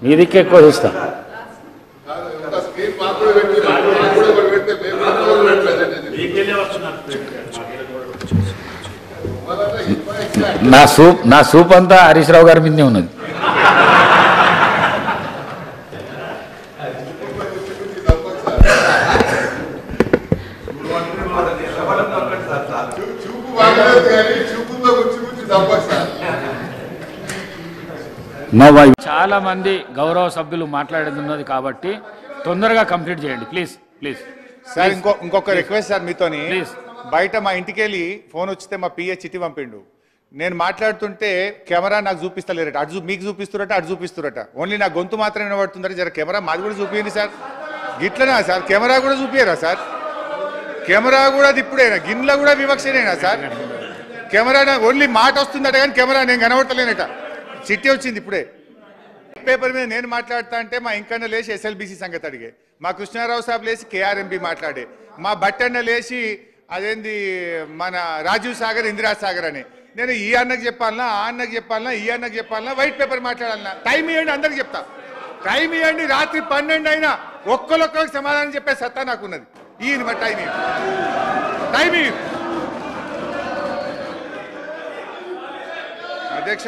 మీదికి ఎక్కువ చూస్తా. నా సూప్ అంతా హరీష్ రావు గారి మీదనే ఉన్నది. చాలా మంది గౌరవ సభ్యులు మాట్లాడేది ఉన్నది కాబట్టి తొందరగా కంప్లీట్ చేయండి ప్లీజ్. ప్లీజ్ సార్ ఇంకొక రిక్వెస్ట్ సార్ మీతోని. ప్లీజ్ బయట మా ఇంటికి వెళ్ళి ఫోన్ వచ్చితే మా పిఏ చిట్టి పంపిండు. నేను మాట్లాడుతుంటే కెమెరా నాకు చూపిస్తలేరట, మీకు చూపిస్తురట, అటు చూపిస్తురట. ఓన్లీ నా గొంతు మాత్రమే వినబడుతుందట. జర కెమెరా మాది కూడా చూపియండి సార్. గిట్లనా సార్? కెమెరా కూడా చూపియరా సార్? కెమెరా కూడా ఇప్పుడేనా? గిన్నెలో కూడా వివక్షనేనా సార్? కెమెరా ఓన్లీ మాట వస్తుందట కానీ కెమెరా నేను కనబడతలేనట. చిట్టి వచ్చింది ఇప్పుడే. పేపర్ మీద నేను మాట్లాడతా అంటే మా ఇంకన్న లేచి ఎస్ఎల్బీసీ సంగతి అడిగే, మా కృష్ణారావు సాబ్ లేచి కేఆర్ఎంబి మాట్లాడే, మా బట్టన్న లేచి అదేంది మన రాజీవ్ సాగర్ ఇందిరా సాగర్ అని. నేను ఈ అన్నకు చెప్పాలన్నా, ఆ అన్నకు చెప్పాలన్నా, ఈ అన్నకు చెప్పాలన్నా, వైట్ పేపర్ మాట్లాడాలన్నా? టైం ఇవ్వండి, అందరికి చెప్తా. టైం ఇవ్వండి, రాత్రి 12 అయినా ఒక్కరికి సమాధానం చెప్పే సత్తా నాకున్నది. ఈయన మరి టైం ఇవ్వండి. అధ్యక్ష